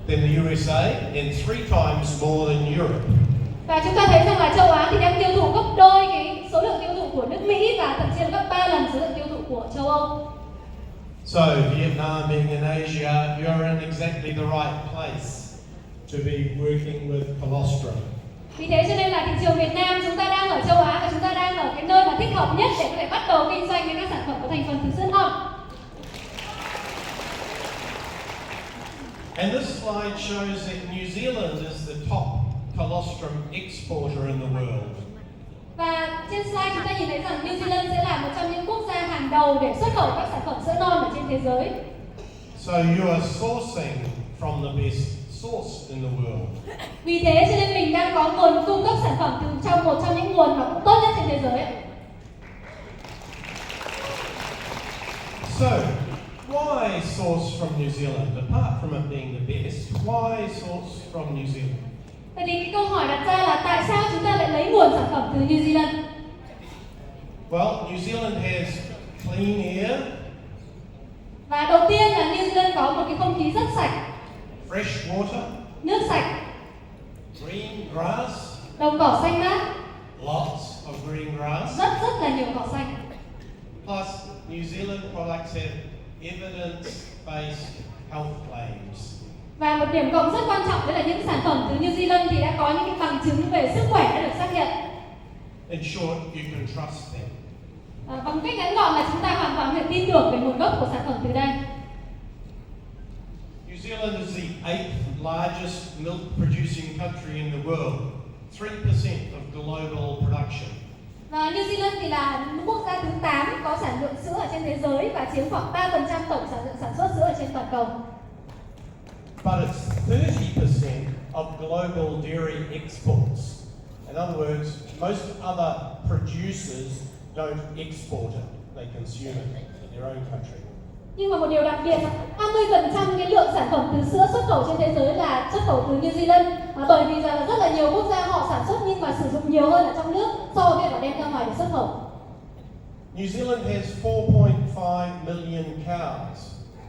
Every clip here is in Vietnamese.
than the USA and 3 times more than Europe. Và chúng ta thấy rằng là châu Á thì đang tiêu thụ gấp đôi cái số lượng tiêu thụ của nước Mỹ và thậm chí là gấp 3 lần số lượng tiêu thụ của châu Âu. So Vietnam being in Asia, you're in exactly the right place to be working with colostrum. Vì thế cho nên là thị trường Việt Nam chúng ta đang ở châu Á và chúng ta đang ở cái nơi mà thích hợp nhất để có thể bắt đầu kinh doanh với các sản phẩm có thành phần từ sữa non. And this slide shows that New Zealand is the top colostrum exporter in the world. Và trên slide chúng ta nhìn thấy rằng New Zealand sẽ là một trong những quốc gia hàng đầu để xuất khẩu các sản phẩm sữa non ở trên thế giới. So you are sourcing from the best source in the world. Vì thế cho nên mình đang có nguồn cung cấp sản phẩm từ trong một trong những nguồn mà cũng tốt nhất trên thế giới. So, why source from New Zealand? Apart from it being the best, why source from New Zealand? Vậy thì cái câu hỏi đặt ra là tại sao chúng ta lại lấy nguồn sản phẩm từ New Zealand? Well, New Zealand has clean air, Và đầu tiên là New Zealand có một cái không khí rất sạch, fresh water, nước sạch, green grass, đồng cỏ xanh mát, lots of green grass. rất là nhiều cỏ xanh. Plus, New Zealand products have evidence-based health claims. Và một điểm cộng rất quan trọng đó là những sản phẩm từ New Zealand thì đã có những cái bằng chứng về sức khỏe đã được xác nhận. In short, you can trust them. Bằng cách ngắn gọn là chúng ta hoàn toàn có thể tin tưởng về nguồn gốc của sản phẩm từ đây. New Zealand is the 8th largest milk producing country in the world, 3% of global production. Và New Zealand thì là quốc gia thứ 8 có sản lượng sữa ở trên thế giới và chiếm khoảng 3% tổng sản lượng sản xuất sữa ở trên toàn cầu. But it's 30% of global dairy exports. In other words, most other producers don't export it, they consume it in their own country. Nhưng mà một điều đặc biệt là 50% cái lượng sản phẩm từ sữa xuất khẩu trên thế giới là xuất khẩu từ New Zealand. Bởi vì rằng là rất là nhiều quốc gia họ sản xuất nhưng mà sử dụng nhiều hơn ở trong nước so với việc là đem ra ngoài để xuất khẩu. New Zealand has 4.5 million cows,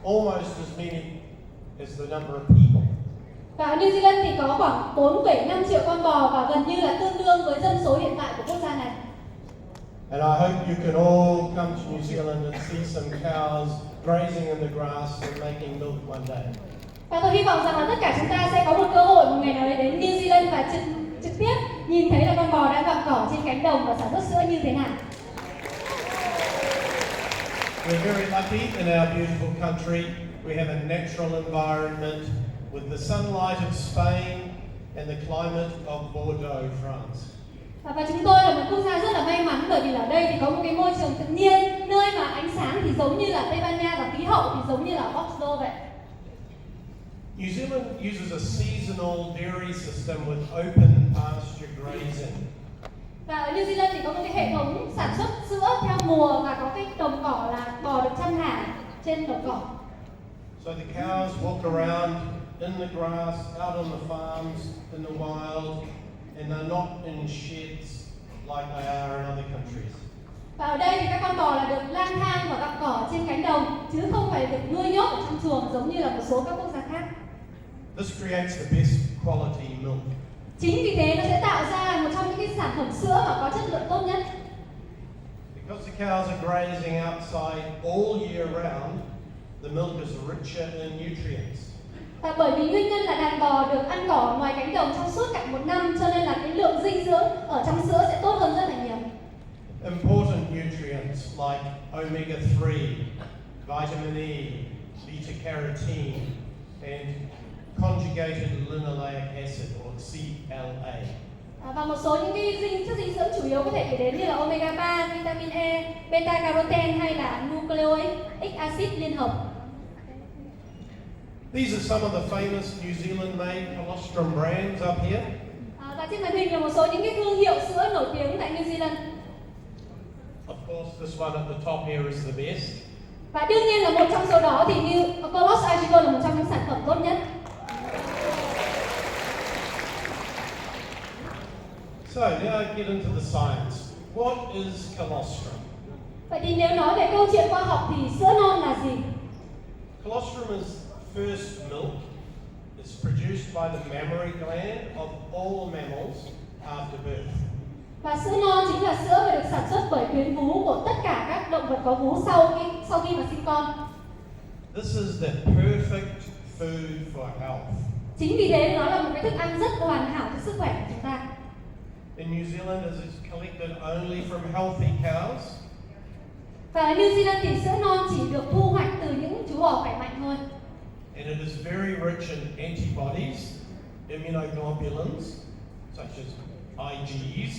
almost as many as the number of people. Và ở New Zealand thì có khoảng 4,5 triệu con bò và gần như là tương đương với dân số hiện tại của quốc gia này. And I hope you can all come to New Zealand and see some cows grazing in the grass and making milk one day. Và tôi hy vọng rằng là tất cả chúng ta sẽ có một cơ hội một ngày nào đấy đến New Zealand và trực tiếp nhìn thấy là con bò đang gặm cỏ trên cánh đồng và sản xuất sữa như thế nào. We're very lucky in our beautiful country. We have a natural environment with the sunlight of Spain and the climate of Bordeaux, France. Và chúng tôi là một quốc gia rất là may mắn bởi vì ở đây thì có một cái môi trường tự nhiên, nơi mà ánh sáng thì giống như là Tây Ban Nha và khí hậu thì giống như là Bordeaux vậy. New Zealand uses a seasonal dairy system with open pasture grazing. Và ở New Zealand thì có một cái hệ thống sản xuất sữa theo mùa và có cái đồng cỏ là bò được chăn thả trên đồng cỏ. So the cows walk around in the grass, out on the farms, in the wild, and they're not in sheds like they are in other countries. Và ở đây thì các con bò là được lang thang và gặm cỏ trên cánh đồng chứ không phải được nuôi nhốt ở trong chuồng giống như là một số các quốc gia khác. This creates the best quality milk. Chính vì thế nó sẽ tạo ra một trong những cái sản phẩm sữa mà có chất lượng tốt nhất. Because the cows are grazing outside all year round, the milk is richer in nutrients. Và bởi vì nguyên nhân là đàn bò được ăn cỏ ngoài cánh đồng trong suốt cả một năm cho nên là cái lượng dinh dưỡng ở trong sữa sẽ tốt hơn rất là nhiều. Important nutrients like omega-3, vitamin E, beta-carotene, and conjugated linoleic acid or CLA. Và một số những cái chất dinh dưỡng chủ yếu có thể kể đến như là omega 3, vitamin E, beta carotene hay là nucleic acid liên hợp. These are some of the famous New Zealand-made colostrum brands up here. Và trên màn hình là một số những cái thương hiệu sữa nổi tiếng tại New Zealand. Of course, this one at the top here is the best. Và đương nhiên là một trong số đó thì như Colos IgGold là một trong những sản phẩm tốt nhất. So now I get into the science. What is colostrum? Vậy thì nếu nói về câu chuyện khoa học thì sữa non là gì? Colostrum is first milk. It's produced by the mammary gland of all mammals after birth. Và sữa non chính là sữa mà được sản xuất bởi tuyến vú của tất cả các động vật có vú sau khi mà sinh con. This is the perfect food for health. Chính vì thế nó là một cái thức ăn rất hoàn hảo cho sức khỏe của chúng ta. In New Zealand, it's collected only from healthy cows. Và ở New Zealand thì sữa non chỉ được thu hoạch từ những chú bò khỏe mạnh thôi. And it is very rich in antibodies, immunoglobulins, such as Igs,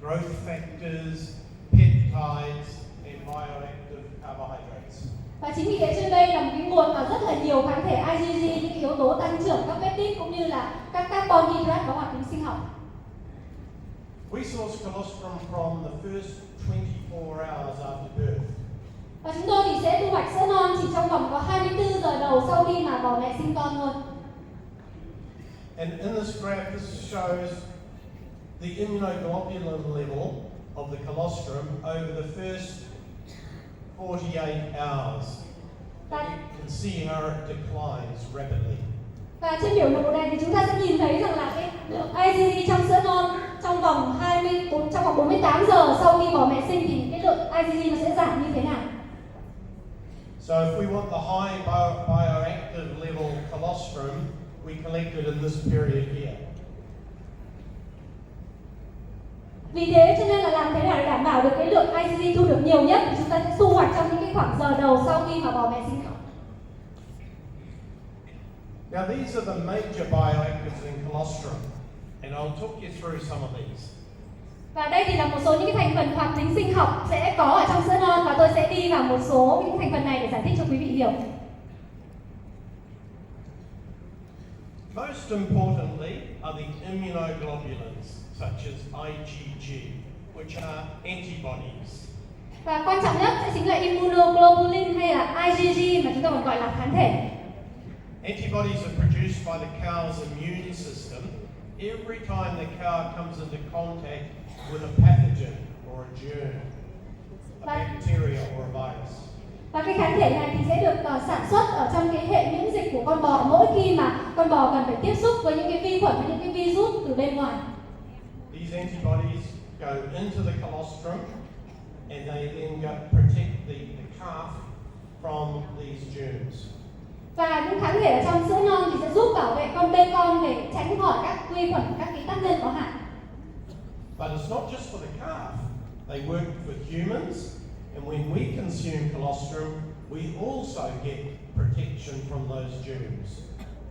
growth factors, peptides, and bioactive carbohydrates. Và chính vì thế trên đây là một cái nguồn mà rất là nhiều kháng thể IgG, những yếu tố tăng trưởng các peptide cũng như là các carbon hydrate có hoạt tính sinh học. We source colostrum from the first 24 hours after birth. Và chúng tôi thì sẽ thu hoạch sữa non chỉ trong vòng có 24 giờ đầu sau khi mà bò mẹ sinh con thôi. And in this graph, this shows the immunoglobulin level of the colostrum over the first 48 hours. You can see how it declines rapidly. Và trên biểu đồ này thì chúng ta sẽ nhìn thấy rằng là cái lượng IgG trong sữa non trong vòng 48 giờ sau khi bò mẹ sinh thì cái lượng IgG nó sẽ giảm như thế nào? So if we want the high bioactive level colostrum, we collect it in this period here. Vì thế cho nên là làm thế nào để đảm bảo được cái lượng IgG thu được nhiều nhất thì chúng ta sẽ thu hoạch trong những cái khoảng giờ đầu sau khi mà bò mẹ sinh con. Now these are the major bioactives in colostrum, and I'll talk you through some of these. Và đây thì là một số những cái thành phần hoạt tính sinh học sẽ có ở trong sữa non và tôi sẽ đi vào một số những thành phần này để giải thích cho quý vị hiểu. Most importantly are the immunoglobulins, such as IgG, which are antibodies. Và quan trọng nhất sẽ chính là immunoglobulin hay là IgG mà chúng ta còn gọi là kháng thể. Antibodies are produced by the cow's immune system every time the cow comes into contact with a pathogen or a germ, a bacteria or a virus. Và cái kháng thể này thì sẽ được sản xuất ở trong cái hệ miễn dịch của con bò mỗi khi mà con bò cần phải tiếp xúc với những cái vi khuẩn và những cái virus từ bên ngoài. These antibodies go into the colostrum and they then protect the calf from these germs. Và những kháng thể ở trong sữa non thì sẽ giúp bảo vệ con bê con để tránh khỏi các vi khuẩn, các cái tác nhân có hại. But it's not just for the calf. They work for humans, and when we consume colostrum, we also get protection from those germs.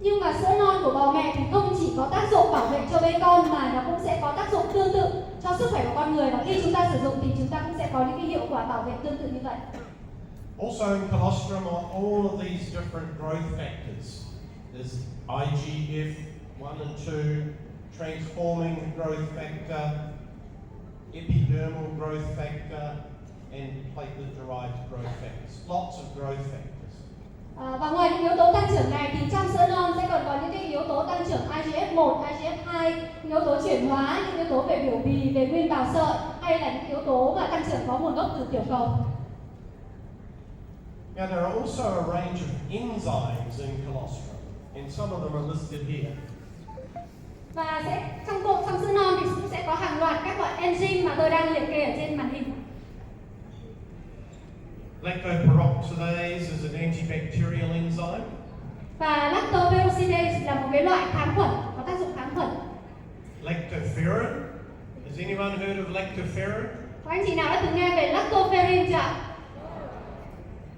Nhưng mà sữa non của bò mẹ thì không chỉ có tác dụng bảo vệ cho bê con mà nó cũng sẽ có tác dụng tương tự cho sức khỏe của con người, và khi chúng ta sử dụng thì chúng ta cũng sẽ có những cái hiệu quả bảo vệ tương tự như vậy. Also in colostrum are all of these different growth factors. There's IGF-1 and 2, transforming growth factor, epidermal growth factor, and platelet-derived growth factors. Lots of growth factors. Và ngoài những yếu tố tăng trưởng này thì trong sữa non sẽ còn có những cái yếu tố tăng trưởng IgF-1, IgF-2, những yếu tố chuyển hóa, những yếu tố về biểu bì, về nguyên bào sợi, hay là những yếu tố mà tăng trưởng có nguồn gốc từ tiểu cầu. Now there are also a range of enzymes in colostrum, and some of them are listed here. Và trong sữa non thì cũng sẽ có hàng loạt các loại enzyme mà tôi đang liệt kê ở trên màn hình. Lactoperoxidase is an antibacterial enzyme. Và lactoperoxidase là một cái loại kháng khuẩn, có tác dụng kháng khuẩn. Lactoferrin. Has anyone heard of lactoferrin? Có anh chị nào đã từng nghe về lactoferrin chưa ạ?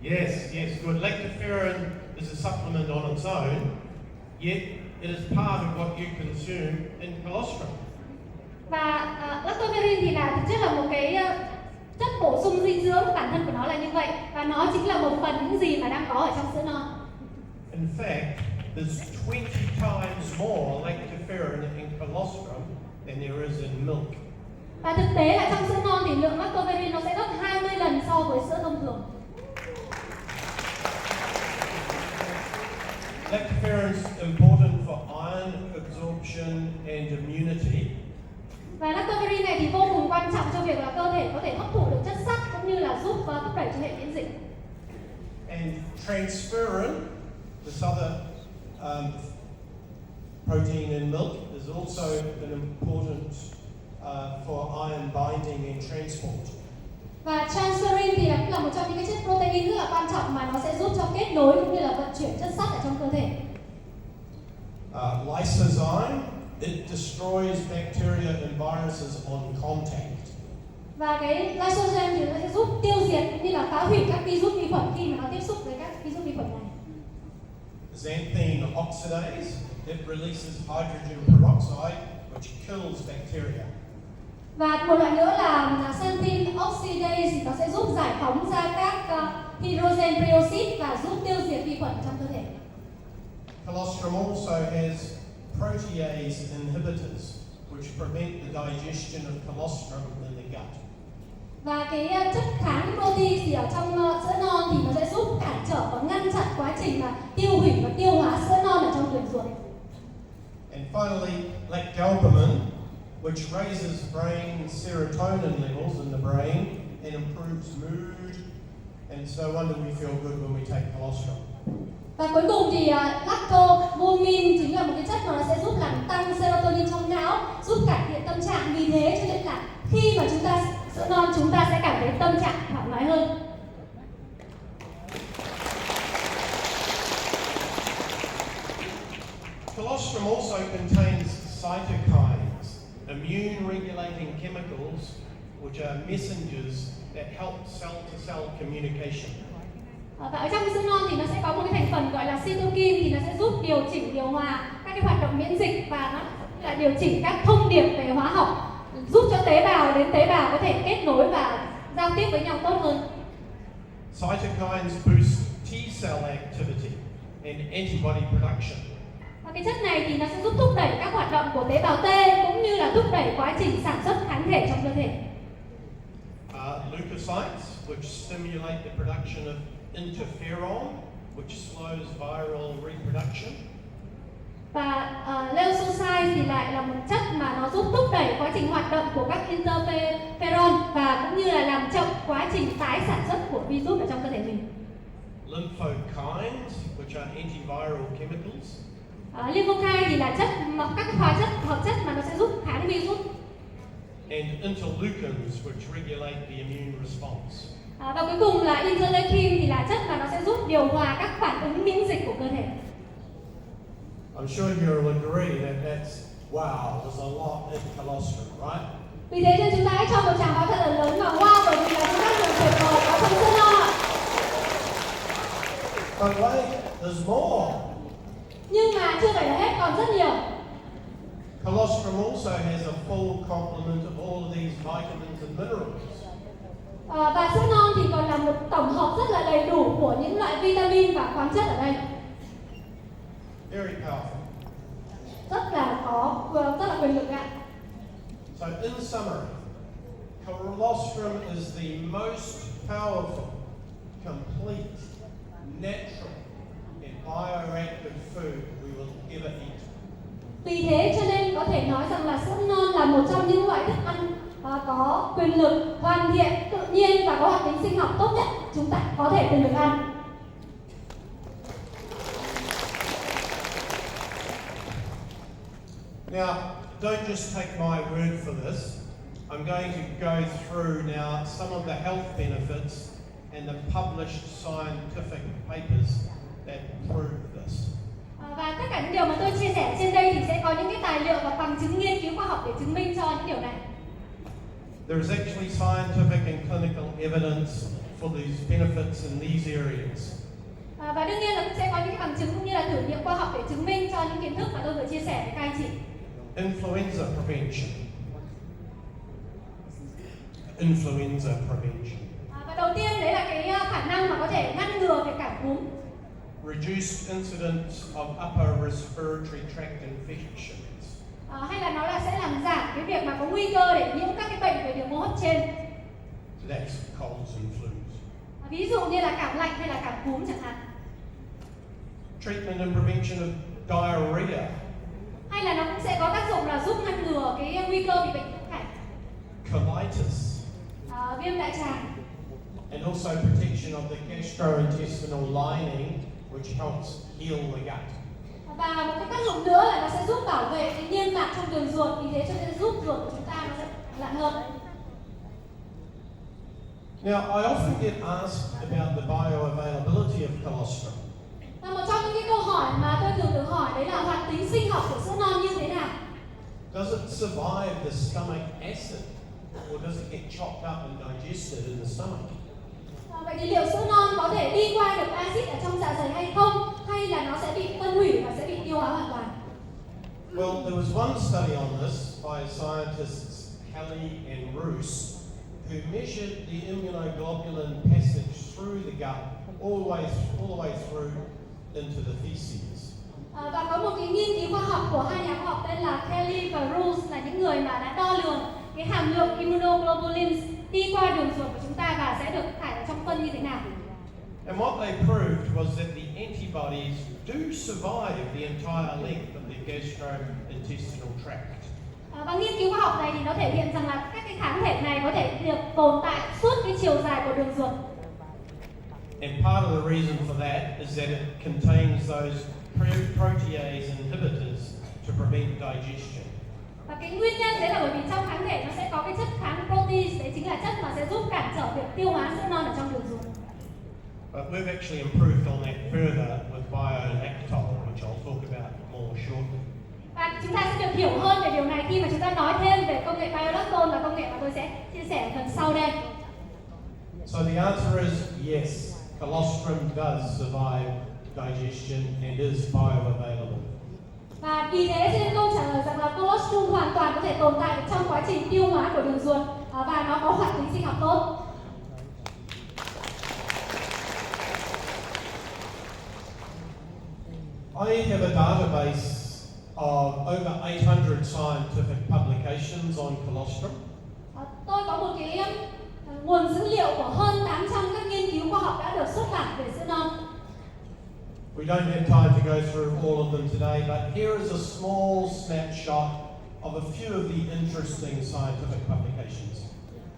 Yes, good. Lactoferrin is a supplement on its own, yet it is part of what you consume in colostrum. Và lactoferrin thì là thực chất là một cái chất bổ sung dinh dưỡng, bản thân của nó là như vậy, và nó chính là một phần những gì mà đang có ở trong sữa non. In fact, there's 20 times more lactoferrin in colostrum than there is in milk. Và thực tế là trong sữa non thì lượng lactoferrin nó sẽ gấp 20 lần so với sữa thông thường. Lactoferrin is important for iron absorption and immunity. Và lactoferrin này thì vô cùng quan trọng cho việc là cơ thể có thể hấp thụ được chất sắt cũng như là giúp thúc đẩy cho hệ miễn dịch. And transferrin, this other Protein in milk is also an important for iron binding and transport. Và transferrin thì cũng là một trong những cái chất protein rất là quan trọng mà nó sẽ giúp cho kết nối cũng như là vận chuyển chất sắt ở trong cơ thể. Lysozyme, it destroys bacteria and viruses on contact. Và cái lysozyme thì nó sẽ giúp tiêu diệt cũng như là phá hủy các virus vi khuẩn khi mà nó tiếp xúc với các virus vi khuẩn này. Xanthine oxidase, it releases hydrogen peroxide, which kills bacteria. Và một loại nữa là xanthine oxidase thì nó sẽ giúp giải phóng ra các hydrogen peroxide và giúp tiêu diệt vi khuẩn trong cơ thể. Colostrum also has protease inhibitors, which prevent the digestion of colostrum in the gut. Và cái chất kháng protein thì ở trong sữa non thì nó sẽ giúp cản trở và ngăn chặn quá trình mà tiêu hủy và tiêu hóa sữa non ở trong đường ruột. And finally, lactalbumin, which raises brain serotonin levels in the brain and improves mood, and no wonder we feel good when we take colostrum. Và cuối cùng thì lactalbumin chính là một cái chất mà nó sẽ giúp làm tăng serotonin trong não, giúp cải thiện tâm trạng. Vì thế cho nên là khi mà chúng ta sữa non chúng ta sẽ cảm thấy tâm trạng thoải mái hơn. Colostrum also contains cytokines, immune-regulating chemicals, which are messengers that help cell-to-cell communication. Và ở trong sữa non thì nó sẽ có một cái thành phần gọi là cytokine thì nó sẽ giúp điều chỉnh, điều hòa các cái hoạt động miễn dịch và nó là điều chỉnh các thông điệp về hóa học, giúp cho tế bào đến tế bào có thể kết nối và giao tiếp với nhau tốt hơn. Cytokines boost T-cell activity and antibody production. Và cái chất này thì nó sẽ giúp thúc đẩy các hoạt động của tế bào T cũng như là thúc đẩy quá trình sản xuất kháng thể trong cơ thể. Leukocytes, which stimulate the production of interferon, which slows viral reproduction. Và leukocytes thì lại là một chất mà nó giúp thúc đẩy quá trình hoạt động của các interferon và cũng như là làm chậm quá trình tái sản xuất của virus ở trong cơ thể mình. Lymphokines, which are antiviral chemicals. Lymphokine thì là các hóa chất hợp chất mà nó sẽ giúp kháng virus. And interleukins, which regulate the immune response. Và cuối cùng là interleukin thì là chất mà nó sẽ giúp điều hòa các phản ứng miễn dịch của cơ thể. I'm sure you'll agree that there's a lot in colostrum, right? Vì thế nên chúng ta hãy cho một tràng pháo thật là lớn và wow, bởi vì là chúng ta được tuyệt vời có trong sữa non. But wait, there's more. Nhưng mà chưa phải là hết, còn rất nhiều. Colostrum also has a full complement of all of these vitamins and minerals. Và sữa non thì còn là một tổng hợp rất là đầy đủ của những loại vitamin và khoáng chất ở đây. Very powerful. Rất là quyền lực ạ. So in summary, colostrum is the most powerful, complete, natural, and bioactive food we will ever eat. Vì thế cho nên có thể nói rằng là sữa non là một trong những loại thức ăn có quyền lực, hoàn thiện, tự nhiên và có hoạt tính sinh học tốt nhất chúng ta có thể từng được ăn. Now, don't just take my word for this. I'm going to go through now some of the health benefits and the published scientific papers that prove this. Và tất cả những điều mà tôi chia sẻ trên đây thì sẽ có những cái tài liệu và bằng chứng nghiên cứu khoa học để chứng minh cho những điều này. There is actually scientific and clinical evidence for these benefits in these areas. Và đương nhiên là cũng sẽ có những cái bằng chứng cũng như là thử nghiệm khoa học để chứng minh cho những kiến thức mà tôi vừa chia sẻ với các anh chị. Influenza prevention. Influenza prevention. Và đầu tiên đấy là cái khả năng mà có thể ngăn ngừa cái cảm cúm. Reduced incidence of upper respiratory tract infections. Hay là nó là sẽ làm giảm cái việc mà có nguy cơ để nhiễm các cái bệnh về đường hô hấp trên. So that's colds and flus. Ví dụ như là cảm lạnh hay là cảm cúm chẳng hạn. Treatment and prevention of diarrhea. Hay là nó cũng sẽ có tác dụng là giúp ngăn ngừa cái nguy cơ bị bệnh nhiễm khuẩn. Colitis. Viêm đại tràng. And also protection of the gastrointestinal lining, which helps heal the gut. Và một cái tác dụng nữa là nó sẽ giúp bảo vệ cái niêm mạc trong đường ruột, vì thế cho nên giúp ruột của chúng ta nó sẽ lặn hơn. Now, I often get asked about the bioavailability of colostrum. Và một trong những cái câu hỏi mà tôi thường được hỏi đấy là hoạt tính sinh học của sữa non như thế nào? Does it survive the stomach acid, or does it get chopped up and digested in the stomach? Vậy thì liệu sữa non có thể đi qua được axit ở trong dạ dày hay không? Hay là nó sẽ bị phân hủy và sẽ bị tiêu hóa hoàn toàn? Well, there was one study on this by scientists Kelly and Roos, who measured the immunoglobulin passage through the gut all the way through into the feces. Và có một cái nghiên cứu khoa học của hai nhà khoa học tên là Kelly và Roos, là những người mà đã đo lường cái hàm lượng immunoglobulins đi qua đường ruột của chúng ta và sẽ được thải ở trong phân như thế nào. And what they proved was that the antibodies do survive the entire length of the gastrointestinal tract. Và nghiên cứu khoa học này thì nó thể hiện rằng là các cái kháng thể này có thể được tồn tại suốt cái chiều dài của đường ruột. And part of the reason for that is that it contains those protease inhibitors to prevent digestion. Và cái nguyên nhân đấy là bởi vì trong kháng thể nó sẽ có cái chất kháng protease, đấy chính là chất mà sẽ giúp cản trở việc tiêu hóa sữa non ở trong đường ruột. But we've actually improved on that further with bio-lactol, which I'll talk about more shortly. Và chúng ta sẽ được hiểu hơn về điều này khi mà chúng ta nói thêm về công nghệ bio-lactol, là công nghệ mà tôi sẽ chia sẻ ở phần sau đây. So the answer is yes, colostrum does survive digestion and is bioavailable. Và vì thế cho nên câu trả lời rằng là colostrum hoàn toàn có thể tồn tại trong quá trình tiêu hóa của đường ruột và nó có hoạt tính sinh học tốt. I have a database of over 800 scientific publications on colostrum. Tôi có một cái nguồn dữ liệu của hơn 800 các nghiên cứu khoa học đã được xuất bản về sữa non. We don't have time to go through all of them today, but here is a small snapshot of a few of the interesting scientific publications.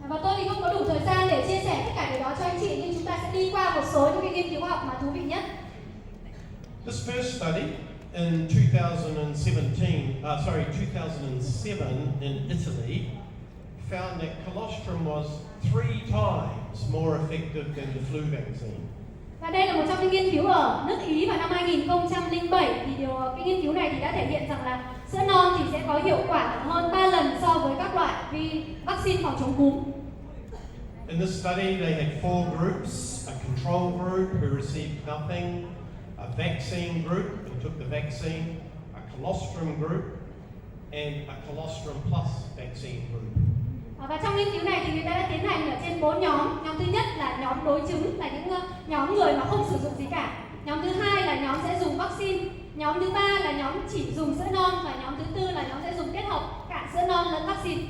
Và tôi thì không có đủ thời gian để chia sẻ tất cả điều đó cho anh chị, nhưng chúng ta sẽ đi qua một số những cái nghiên cứu khoa học mà thú vị nhất. This first study in 2007 in Italy found that colostrum was 3 times more effective than the flu vaccine. Và đây là một trong những nghiên cứu ở nước Ý vào năm 2007, thì cái nghiên cứu này thì đã thể hiện rằng là sữa non thì sẽ có hiệu quả hơn 3 lần so với các loại vaccine phòng chống cúm. In this study, they had 4 groups: a control group who received nothing, a vaccine group who took the vaccine, a colostrum group, and a colostrum plus vaccine group. Và trong nghiên cứu này thì người ta đã tiến hành ở trên 4 nhóm. Nhóm thứ nhất là nhóm đối chứng, là những nhóm người mà không sử dụng gì cả. Nhóm thứ hai là nhóm sẽ dùng vaccine. Nhóm thứ ba là nhóm chỉ dùng sữa non, và nhóm thứ tư là nhóm sẽ dùng kết hợp cả sữa non lẫn vaccine.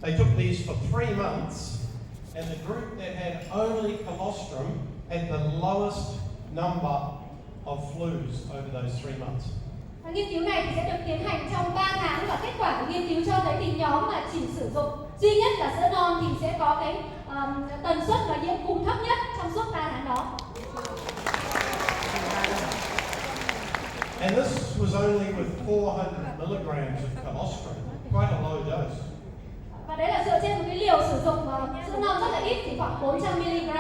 They took these for 3 months, and the group that had only colostrum had the lowest number of flus over those 3 months. Và nghiên cứu này thì sẽ được tiến hành trong 3 tháng, và kết quả của nghiên cứu cho thấy thì nhóm mà chỉ sử dụng duy nhất là sữa non thì sẽ có cái tần suất và nhiễm cúm thấp nhất trong suốt 3 tháng đó. And this was only with 400 milligrams of colostrum, quite a low dose. Và đấy là dựa trên một cái liều sử dụng sữa non rất là ít, chỉ khoảng 400 mg.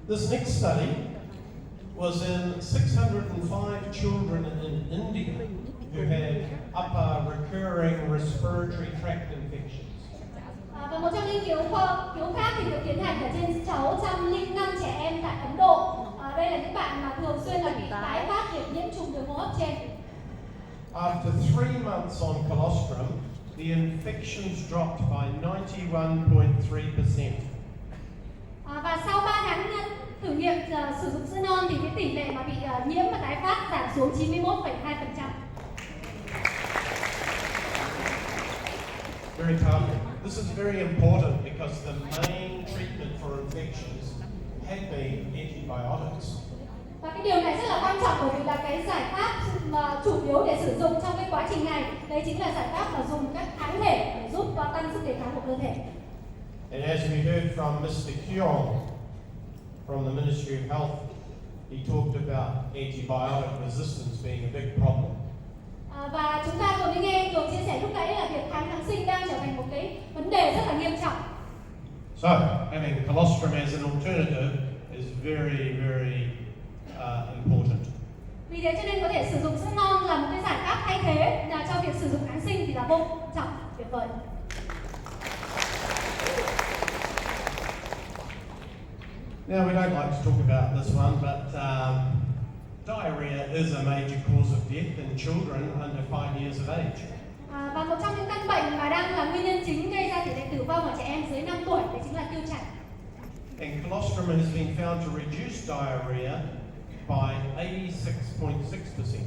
This next study was in 605 children in India who had upper recurring respiratory tract infections. Và một trong nghiên cứu khác thì được tiến hành ở trên 605 trẻ em tại Ấn Độ. Đây là những bạn mà thường xuyên là bị tái phát việc nhiễm trùng đường hô hấp trên. After 3 months on colostrum, the infections dropped by 91.3%. Và sau 3 tháng thử nghiệm sử dụng sữa non thì cái tỷ lệ mà bị nhiễm và tái phát giảm xuống 91,2%. Very targeted. This is very important because the main treatment for infections had been antibiotics. Và cái điều này rất là quan trọng, bởi vì là cái giải pháp mà chủ yếu để sử dụng trong cái quá trình này, đấy chính là giải pháp mà dùng các kháng thể để giúp tăng sức đề kháng của cơ thể. And as we heard from Mr. Kyon from the Ministry of Health he talked about antibiotic resistance being a big problem. Và chúng ta vừa mới nghe Cường chia sẻ lúc nãy là việc kháng kháng sinh đang trở thành một cái vấn đề rất là nghiêm trọng. So, having colostrum as an alternative is very, very important. Vì thế cho nên có thể sử dụng sữa non là một cái giải pháp thay thế là cho việc sử dụng kháng sinh thì là vô cùng quan trọng, tuyệt vời. Now, we don't like to talk about this one, but diarrhea is a major cause of death in children under 5 years of age. Và một trong những căn bệnh mà đang là nguyên nhân chính gây ra tỷ lệ tử vong ở trẻ em dưới 5 tuổi đấy chính là tiêu chảy. And colostrum has been found to reduce diarrhea by 86.6%.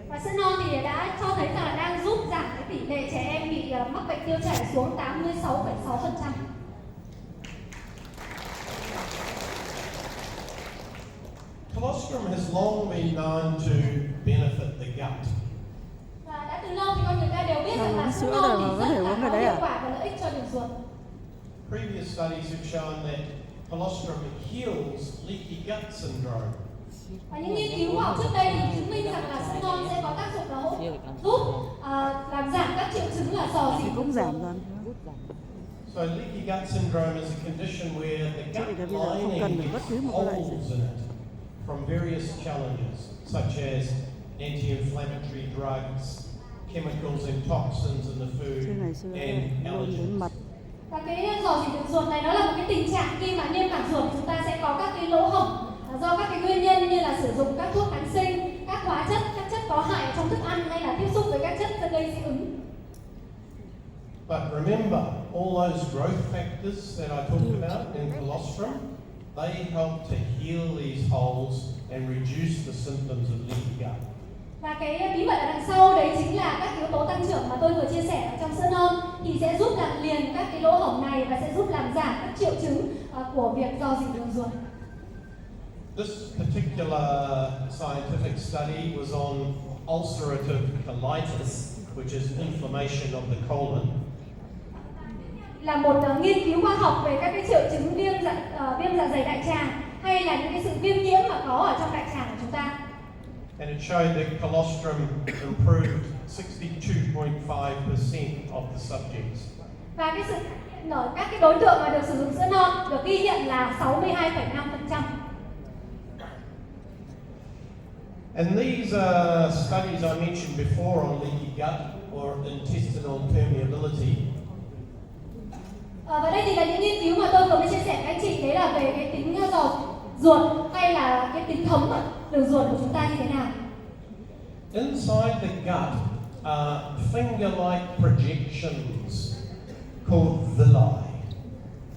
Và sữa non thì đã cho thấy rằng là đang giúp giảm cái tỷ lệ trẻ em bị mắc bệnh tiêu chảy xuống 86,6%. Colostrum has long been known to benefit the gut. Và đã từ lâu thì con người ta đều biết rằng là sữa non thì rất là có hiệu quả và lợi ích cho đường ruột. Previous studies have shown that colostrum heals leaky gut syndrome. Và những nghiên cứu khoa học trước đây thì chứng minh rằng là sữa non sẽ có tác dụng là giúp làm giảm các triệu chứng là rò rỉ cũng giảm dần. So leaky gut syndrome is a condition where the gut lining gets holes in it from various challenges, such as anti-inflammatory drugs, chemicals and toxins in the food, and allergens. Và cái rò rỉ đường ruột này nó là một cái tình trạng khi mà niêm mạc ruột chúng ta sẽ có các cái lỗ hổng do các cái nguyên nhân như là sử dụng các thuốc kháng sinh, các hóa chất, các chất có hại trong thức ăn hay là tiếp xúc với các chất gây dị ứng. But remember, all those growth factors that I talked about in colostrum, they help to heal these holes and reduce the symptoms of leaky gut. Và cái bí mật ở đằng sau đấy chính là các yếu tố tăng trưởng mà tôi vừa chia sẻ ở trong sữa non thì sẽ giúp làm liền các cái lỗ hổng này và sẽ giúp làm giảm các triệu chứng của việc rò rỉ đường ruột. This particular scientific study was on ulcerative colitis, which is inflammation of the colon. Là một nghiên cứu khoa học về các cái triệu chứng viêm dạ dày đại tràng hay là những cái sự viêm nhiễm mà có ở trong đại tràng của chúng ta. And it showed that colostrum improved 62.5% of the subjects. Và cái sự ở các cái đối tượng mà được sử dụng sữa non được ghi nhận là 62,5%. And these studies I mentioned before on leaky gut or intestinal permeability. Và đây thì là những nghiên cứu mà tôi vừa mới chia sẻ với anh chị, đấy là về cái tính ruột hay là cái tính thấm đường ruột của chúng ta như thế nào. Inside the gut are finger-like projections called villi.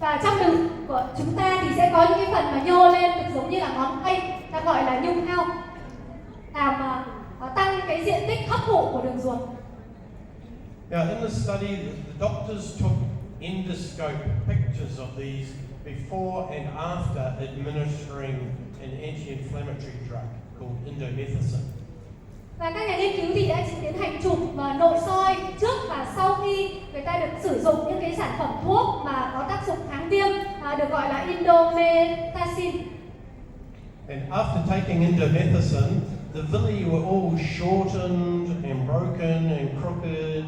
Và trong đường của chúng ta thì sẽ có những cái phần mà nhô lên thực giống như là ngón tay, ta gọi là nhung hao, làm tăng cái diện tích hấp thụ của đường ruột. Now in the study, the doctors took endoscope pictures of these before and after administering an anti-inflammatory drug called indomethacin. Và các nhà nghiên cứu thì đã tiến hành chụp nội soi trước và sau khi người ta được sử dụng những cái sản phẩm thuốc mà có tác dụng kháng viêm được gọi là indomethacin. And after taking indomethacin, the villi were all shortened and broken and crooked.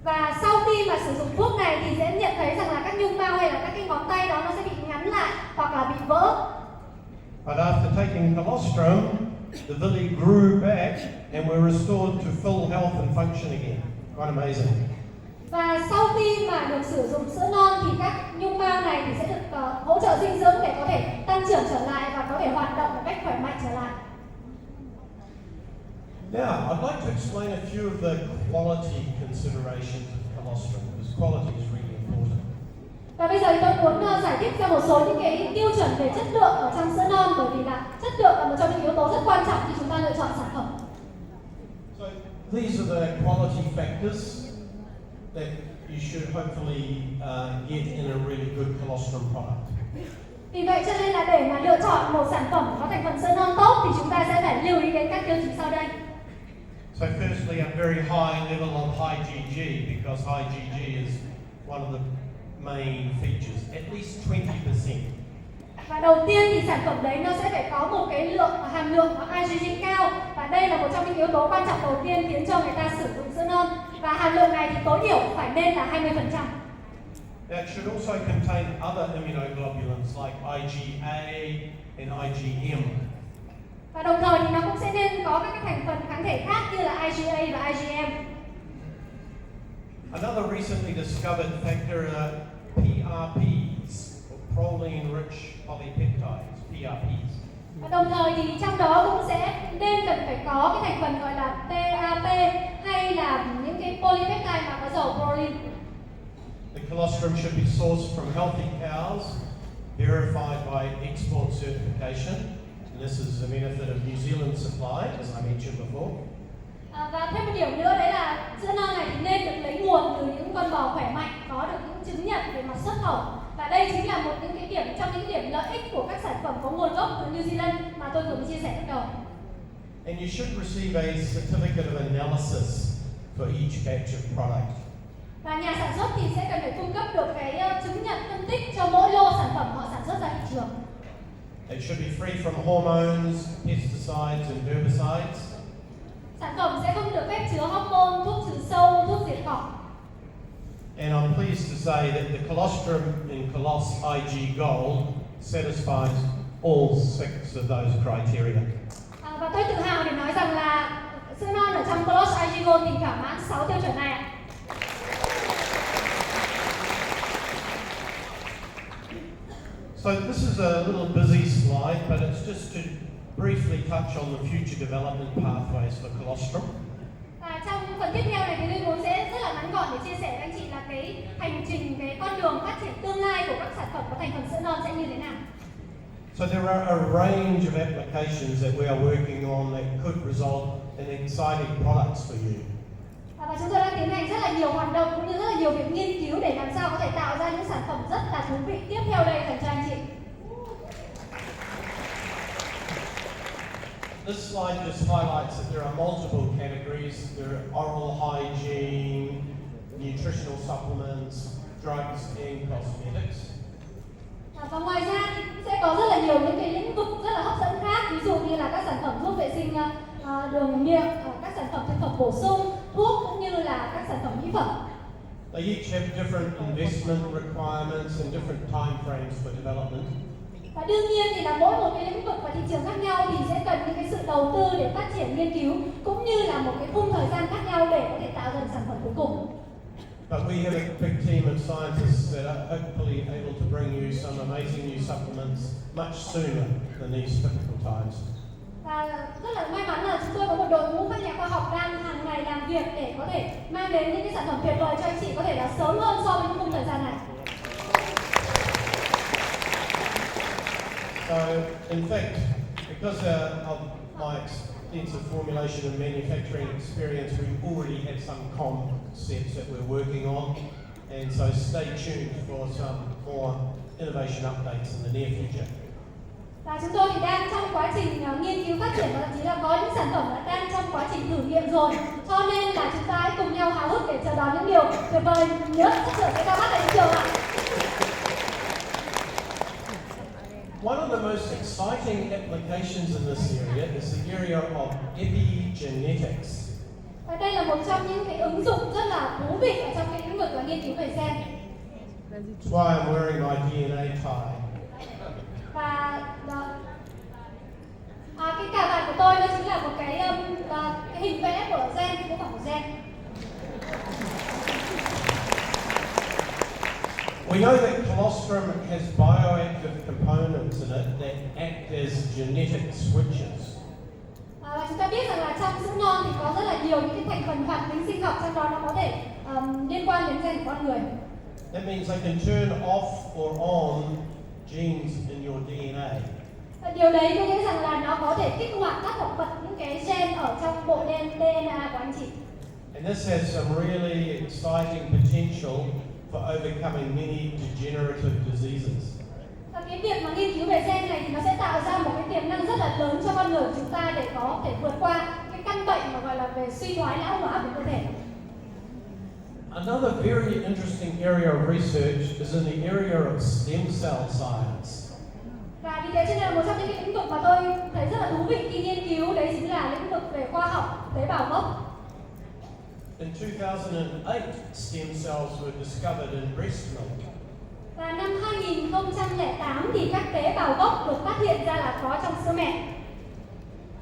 Và sau khi mà sử dụng thuốc này thì sẽ nhận thấy rằng là các nhung mao hay là các cái ngón tay đó nó sẽ bị ngắn lại hoặc là bị vỡ. But after taking colostrum, the villi grew back and were restored to full health and function again. Quite amazing. Và sau khi mà được sử dụng sữa non thì các nhung mao này thì sẽ được hỗ trợ dinh dưỡng để có thể tăng trưởng trở lại và có thể hoạt động một cách khỏe mạnh trở lại. Now, I'd like to explain a few of the quality considerations of colostrum, because quality is really important. Và bây giờ thì tôi muốn giải thích ra một số những cái tiêu chuẩn về chất lượng ở trong sữa non, bởi vì là chất lượng là một trong những yếu tố rất quan trọng khi chúng ta lựa chọn sản phẩm. So these are the quality factors that you should hopefully get in a really good colostrum product. Vì vậy cho nên là để mà lựa chọn một sản phẩm có thành phần sữa non tốt thì chúng ta sẽ phải lưu ý đến các tiêu chí sau đây. So firstly, a very high level of IgG, because IgG is one of the main features, at least 20%. Và đầu tiên thì sản phẩm đấy nó sẽ phải có một cái hàm lượng IgG cao, và đây là một trong những yếu tố quan trọng đầu tiên khiến cho người ta sử dụng sữa non. Và hàm lượng này thì tối thiểu phải nên là 20%. Now, it should also contain other immunoglobulins like IgA and IgM. Và đồng thời thì nó cũng sẽ nên có các cái thành phần kháng thể khác như là IgA và IgM. Another recently discovered factor are PRPs, or proline-rich polypeptides, PRPs. Và đồng thời thì trong đó cũng sẽ nên cần phải có cái thành phần gọi là PAP hay là những cái polypeptide mà có dầu proline. The colostrum should be sourced from healthy cows, verified by export certification. And this is the benefit of New Zealand supply, as I mentioned before. Và thêm một điểm nữa đấy là sữa non này thì nên được lấy nguồn từ những con bò khỏe mạnh, có được những chứng nhận về mặt xuất khẩu. Và đây chính là một những cái điểm trong những điểm lợi ích của các sản phẩm có nguồn gốc từ New Zealand mà tôi vừa mới chia sẻ lúc đầu. And you should receive a certificate of analysis for each batch of product. Và nhà sản xuất thì sẽ cần phải cung cấp được cái chứng nhận phân tích cho mỗi lô sản phẩm họ sản xuất ra thị trường. It should be free from hormones, pesticides and herbicides. Sản phẩm sẽ không được phép chứa hormone, thuốc trừ sâu, thuốc diệt cỏ. And I'm pleased to say that the colostrum in Colos IgGold satisfies all 6 of those criteria. Và tôi tự hào để nói rằng là sữa non ở trong Colos IgGold thì thỏa mãn 6 tiêu chuẩn này ạ. So this is a little busy slide, but it's just to briefly touch on the future development pathways for colostrum. Và trong phần tiếp theo này thì tôi muốn sẽ rất là ngắn gọn để chia sẻ với anh chị là cái hành trình, cái con đường phát triển tương lai của các sản phẩm có thành phần sữa non sẽ như thế nào. So there are a range of applications that we are working on that could result in exciting products for you. Và chúng tôi đang tiến hành rất là nhiều hoạt động cũng như rất là nhiều việc nghiên cứu để làm sao có thể tạo ra những sản phẩm rất là thú vị tiếp theo đây dành cho anh chị. This slide just highlights that there are multiple categories. There are oral hygiene, nutritional supplements, drugs and cosmetics. Và ngoài ra thì sẽ có rất là nhiều những cái lĩnh vực rất là hấp dẫn khác, ví dụ như là các sản phẩm thuốc vệ sinh đường miệng, các sản phẩm thực phẩm bổ sung, thuốc cũng như là các sản phẩm mỹ phẩm. They each have different investment requirements and different time frames for development. Và đương nhiên thì là mỗi một cái lĩnh vực và thị trường khác nhau thì sẽ cần những cái sự đầu tư để phát triển nghiên cứu cũng như là một cái khung thời gian khác nhau để có thể tạo ra sản phẩm cuối cùng. But we have a big team of scientists that are hopefully able to bring you some amazing new supplements much sooner than these typical times. Và rất là may mắn là chúng tôi có một đội ngũ các nhà khoa học đang hàng ngày làm việc để có thể mang đến những cái sản phẩm tuyệt vời cho anh chị có thể là sớm hơn so với những khung thời gian này. So, in fact, because of my extensive formulation and manufacturing experience, we already have some concepts that we're working on, and so stay tuned for some more innovation updates in the near future. Và chúng tôi thì đang trong quá trình nghiên cứu phát triển và thậm chí là có những sản phẩm đã đang trong quá trình thử nghiệm rồi. Cho nên là chúng ta hãy cùng nhau háo hức để chờ đón những điều tuyệt vời nhất sắp sửa sẽ ra mắt tại thị trường ạ. One of the most exciting applications in this area is the area of epigenetics. Và đây là một trong những cái ứng dụng rất là thú vị ở trong cái lĩnh vực là nghiên cứu về gen. That's why I'm wearing my DNA tie. Và cái cà vạt của tôi đó chính là một cái hình vẽ của gen, mô phỏng của gen. We know that colostrum has bioactive components in it that act as genetic switches. Và chúng ta biết rằng là trong sữa non thì có rất là nhiều những cái thành phần hoạt tính sinh học, trong đó nó có thể liên quan đến gen của con người. That means they can turn off or on genes in your DNA. Và điều đấy có nghĩa rằng là nó có thể kích hoạt các hoặc bật những cái gen ở trong bộ DNA của anh chị. And this has some really exciting potential for overcoming many degenerative diseases. Và cái việc mà nghiên cứu về gen này thì nó sẽ tạo ra một cái tiềm năng rất là lớn cho con người chúng ta để có thể vượt qua cái căn bệnh mà gọi là về suy thoái lão hóa của cơ thể. Another very interesting area of research is in the area of stem cell science. Và vì thế cho nên là một trong những cái lĩnh vực mà tôi thấy rất là thú vị khi nghiên cứu đấy chính là lĩnh vực về khoa học tế bào gốc. In 2008, stem cells were discovered in breast milk. Và năm 2008 thì các tế bào gốc được phát hiện ra là có trong sữa mẹ.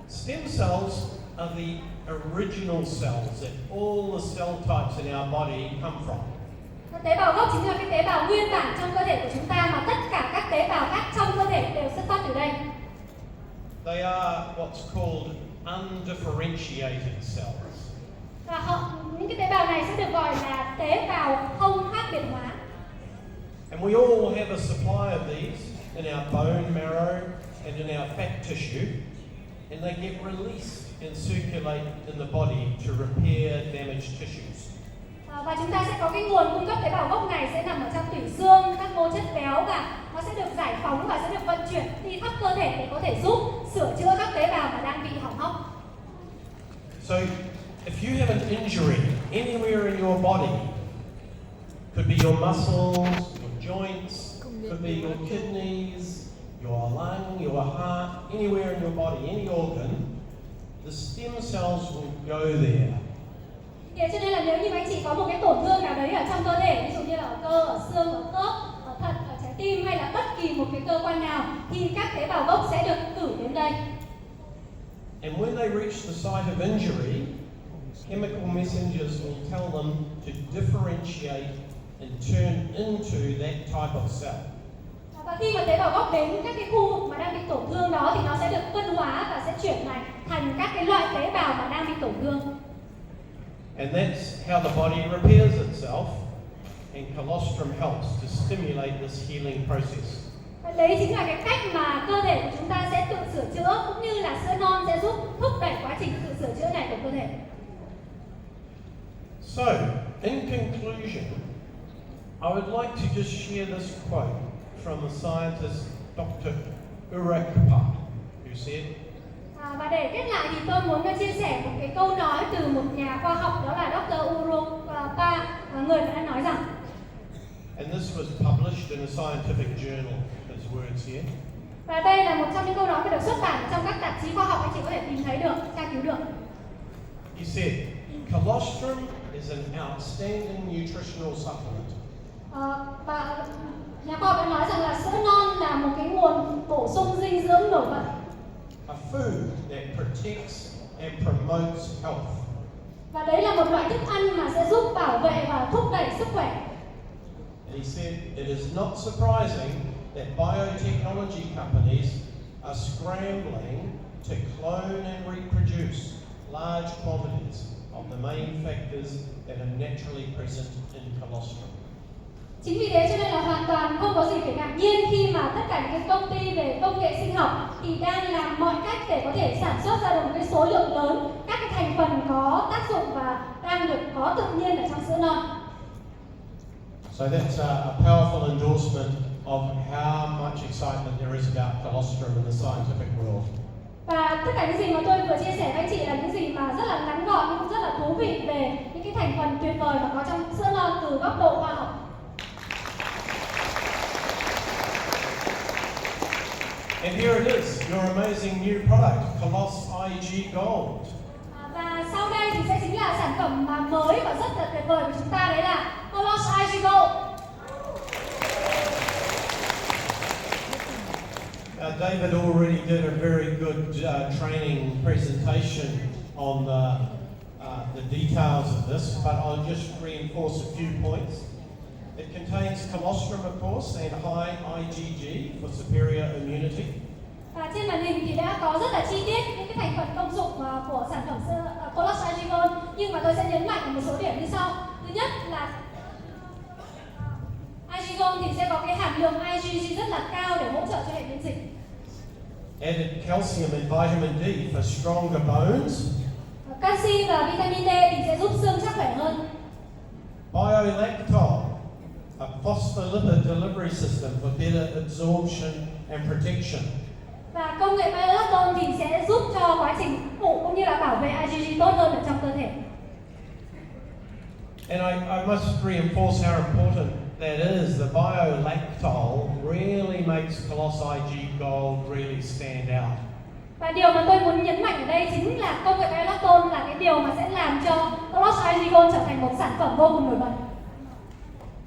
Stem cells are the original cells that all the cell types in our body come from. Tế bào gốc chính là cái tế bào nguyên bản trong cơ thể của chúng ta mà tất cả các tế bào khác trong cơ thể đều xuất phát từ đây. They are what's called undifferentiated cells. Và những cái tế bào này sẽ được gọi là tế bào không khác biệt hóa. And we all have a supply of these in our bone marrow and in our fat tissue, and they get released and circulate in the body to repair damaged tissues. Và chúng ta sẽ có cái nguồn cung cấp tế bào gốc này sẽ nằm ở trong tủy xương, các mô chất béo và nó sẽ được giải phóng và sẽ được vận chuyển đi khắp cơ thể để có thể giúp sửa chữa các tế bào mà đang bị hỏng hóc. So, if you have an injury anywhere in your body, could be your muscles, your joints, could be your kidneys, your lung, your heart, anywhere in your body, any organ, the stem cells will go there. Thế cho nên là nếu như anh chị có một cái tổn thương nào đấy ở trong cơ thể, ví dụ như là ở cơ, ở xương, ở khớp, ở thận, ở trái tim hay là bất kỳ một cái cơ quan nào, thì các tế bào gốc sẽ được cử đến đây. And when they reach the site of injury, chemical messengers will tell them to differentiate and turn into that type of cell. Và khi mà tế bào gốc đến các cái khu vực mà đang bị tổn thương đó thì nó sẽ được phân hóa và sẽ chuyển lại thành các cái loại tế bào mà đang bị tổn thương. And that's how the body repairs itself, and colostrum helps to stimulate this healing process. Và đấy chính là cái cách mà cơ thể của chúng ta sẽ tự sửa chữa, cũng như là sữa non sẽ giúp thúc đẩy quá trình tự sửa chữa này của cơ thể. So, in conclusion, I would like to just share this quote from the scientist Dr. Urakpa, who said, Và để kết lại thì tôi muốn chia sẻ một cái câu nói từ một nhà khoa học, đó là Dr. Urakpa, người đã nói rằng, and this was published in a scientific journal, his words here. và đây là một trong những câu nói mà được xuất bản trong các tạp chí khoa học, anh chị có thể tìm thấy được, tra cứu được. He said, colostrum is an outstanding nutritional supplement. Và nhà khoa học đã nói rằng là sữa non là một cái nguồn bổ sung dinh dưỡng nổi bật. A food that protects and promotes health. Và đấy là một loại thức ăn mà sẽ giúp bảo vệ và thúc đẩy sức khỏe. And he said, it is not surprising that biotechnology companies are scrambling to clone and reproduce large quantities of the main factors that are naturally present in colostrum. Chính vì thế cho nên là hoàn toàn không có gì phải ngạc nhiên khi mà tất cả những cái công ty về công nghệ sinh học thì đang làm mọi cách để có thể sản xuất ra được một cái số lượng lớn các cái thành phần có tác dụng và đang được có tự nhiên ở trong sữa non. So that's a powerful endorsement of how much excitement there is about colostrum in the scientific world. Và tất cả những gì mà tôi vừa chia sẻ với anh chị là những gì mà rất là ngắn gọn nhưng cũng rất là thú vị về những cái thành phần tuyệt vời mà có trong sữa non từ góc độ khoa học. And here it is, your amazing new product, Colos IgGold. Và sau đây thì sẽ chính là sản phẩm mà mới và rất là tuyệt vời của chúng ta, đấy là Colos IgGold. David already did a very good training presentation on the details of this, but I'll just reinforce a few points. It contains colostrum, of course, and high IgG for superior immunity. Và trên màn hình thì đã có rất là chi tiết những cái thành phần công dụng của sản phẩm Colos IgGold, nhưng mà tôi sẽ nhấn mạnh ở một số điểm như sau. Thứ nhất là IgGold thì sẽ có cái hàm lượng IgG rất là cao để hỗ trợ cho hệ miễn dịch. Added calcium and vitamin D for stronger bones. Canxi và vitamin D thì sẽ giúp xương chắc khỏe hơn. Biolactol, a phospholipid delivery system for better absorption and protection. Và công nghệ biolactol thì sẽ giúp cho quá trình hấp thụ cũng như là bảo vệ IgG tốt hơn ở trong cơ thể. And I must reinforce how important that is, the biolactol really makes Colos IgGold really stand out. Và điều mà tôi muốn nhấn mạnh ở đây chính là công nghệ biolactol là cái điều mà sẽ làm cho Colos IgGold trở thành một sản phẩm vô cùng nổi bật.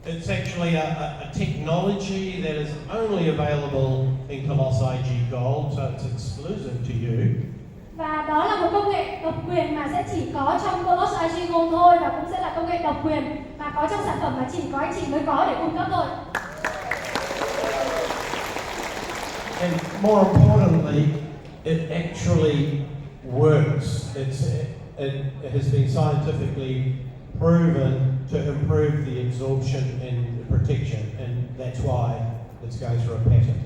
It's actually a technology that is only available in Colos IgGold, so it's exclusive to you. Và đó là một công nghệ độc quyền mà sẽ chỉ có trong Colos IgGold thôi, và cũng sẽ là công nghệ độc quyền mà có trong sản phẩm mà chỉ có anh chị mới có để cung cấp thôi. And more importantly, it actually works. It has been scientifically proven to improve the absorption and protection, and that's why it's going through a patent.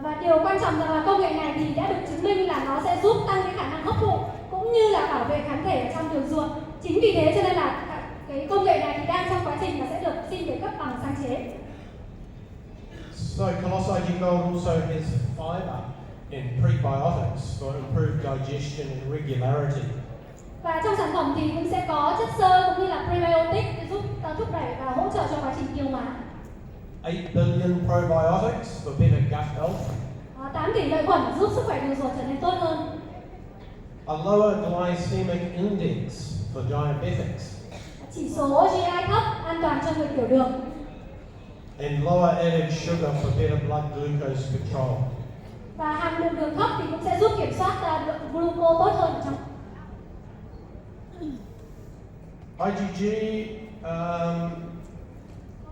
Và điều quan trọng là công nghệ này thì đã được chứng minh là nó sẽ giúp tăng cái khả năng hấp thụ cũng như là bảo vệ kháng thể ở trong đường ruột. Chính vì thế cho nên là cái công nghệ này thì đang trong quá trình mà sẽ được xin để cấp bằng sáng chế. So Colos IgGold also has fiber and prebiotics for improved digestion and regularity. Và trong sản phẩm thì cũng sẽ có chất xơ cũng như là prebiotic để giúp thúc đẩy và hỗ trợ cho quá trình tiêu hóa. 8 billion probiotics for better gut health. 8 tỷ lợi khuẩn giúp sức khỏe đường ruột trở nên tốt hơn. A lower glycemic index for diabetics. Chỉ số GI thấp an toàn cho người tiểu đường. And lower added sugar for better blood glucose control. Và hàm lượng đường thấp thì cũng sẽ giúp kiểm soát lượng glucose tốt hơn ở trong. IgG,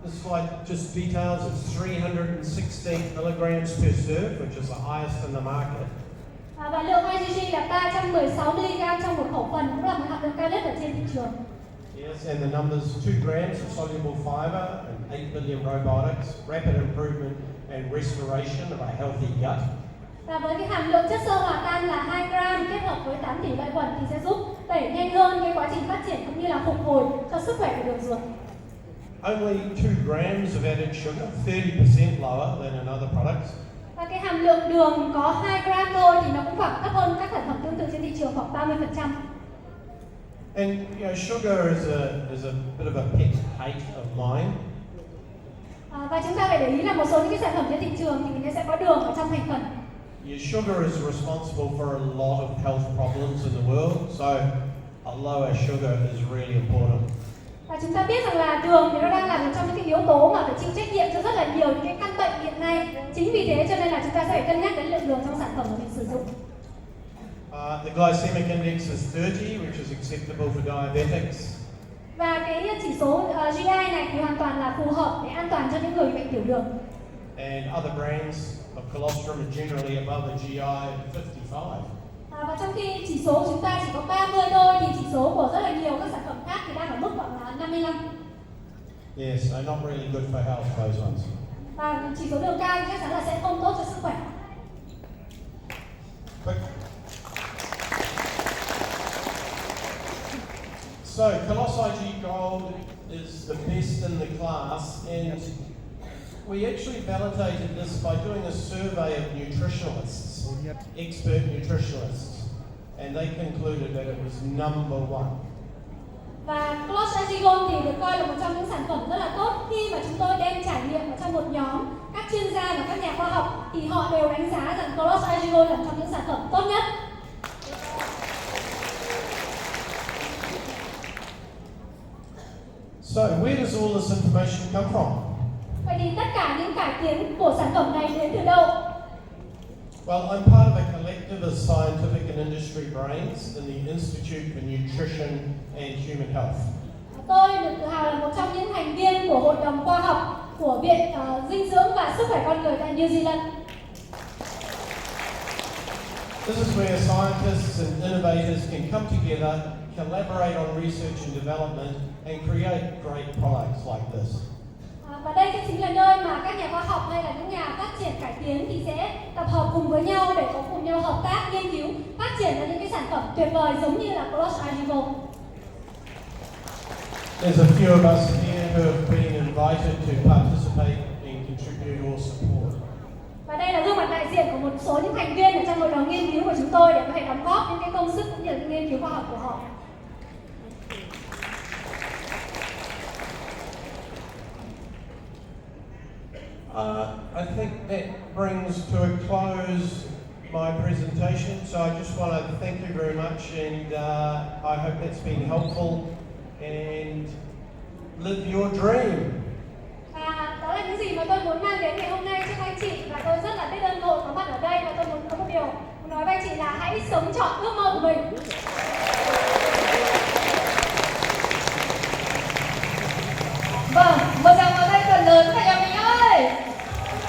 this slide just details it's 316 milligrams per serve, which is the highest in the market. Và lượng IgG là 316 mg trong một khẩu phần, cũng là một hàm lượng cao nhất ở trên thị trường. Yes, and the numbers 2 grams of soluble fiber and 8 billion probiotics, rapid improvement and restoration of a healthy gut. Và với cái hàm lượng chất xơ hòa tan là 2 gram kết hợp với 8 tỷ lợi khuẩn thì sẽ giúp đẩy nhanh hơn cái quá trình phát triển cũng như là phục hồi cho sức khỏe của đường ruột. Only 2 grams of added sugar, 30% lower than in other products. Và cái hàm lượng đường có 2 gram thôi thì nó cũng khoảng thấp hơn các sản phẩm tương tự trên thị trường khoảng 30%. And sugar is a bit of a pet hate of mine. Và chúng ta phải để ý là một số những cái sản phẩm trên thị trường thì nó sẽ có đường ở trong thành phần. Sugar is responsible for a lot of health problems in the world, so a lower sugar is really important. Và chúng ta biết rằng là đường thì nó đang là một trong những cái yếu tố mà phải chịu trách nhiệm cho rất là nhiều những cái căn bệnh hiện nay. Chính vì thế cho nên là chúng ta sẽ phải cân nhắc đến lượng đường trong sản phẩm mà mình sử dụng. The glycemic index is 30, which is acceptable for diabetics. Và cái chỉ số GI này thì hoàn toàn là phù hợp để an toàn cho những người bệnh tiểu đường. And other brands of colostrum are generally above a GI of 55. Và trong khi chỉ số chúng ta chỉ có 30 thôi thì chỉ số của rất là nhiều các sản phẩm khác thì đang ở mức khoảng là 55. Yes, so not really good for health, those ones. Và chỉ số đường cao thì chắc chắn là sẽ không tốt cho sức khỏe. So, Colos IgGold is the best in the class, and we actually validated this by doing a survey of nutritionalists, expert nutritionalists, and they concluded that it was number one. Và Colos IgGold thì được coi là một trong những sản phẩm rất là tốt. Khi mà chúng tôi đem trải nghiệm ở trong một nhóm các chuyên gia và các nhà khoa học thì họ đều đánh giá rằng Colos IgGold là một trong những sản phẩm tốt nhất. So, where does all this information come from? Vậy thì tất cả những cải tiến của sản phẩm này đến từ đâu? Well, I'm part of a collective of scientific and industry brains in the Institute for Nutrition and Human Health. Tôi được tự hào là một trong những thành viên của Hội đồng khoa học của Viện Dinh dưỡng và Sức khỏe con người tại New Zealand. This is where scientists and innovators can come together, collaborate on research and development, and create great products like this. Và đây chính là nơi mà các nhà khoa học hay là những nhà phát triển cải tiến thì sẽ tập hợp cùng với nhau để có cùng nhau hợp tác, nghiên cứu, phát triển ra những cái sản phẩm tuyệt vời giống như là Colos IgGold. There's a few of us here who have been invited to participate and contribute or support. Và đây là gương mặt đại diện của một số những thành viên ở trong hội đồng nghiên cứu của chúng tôi để có thể đóng góp những cái công sức cũng như những nghiên cứu khoa học của họ. I think that brings to a close my presentation. So I just want to thank you very much, and I hope that's been helpful. And live your dream. Và đó là những gì mà tôi muốn mang đến ngày hôm nay cho anh chị, và tôi rất là biết ơn hội có mặt ở đây, và tôi muốn có một điều muốn nói với anh chị là hãy sống trọn ước mơ của mình.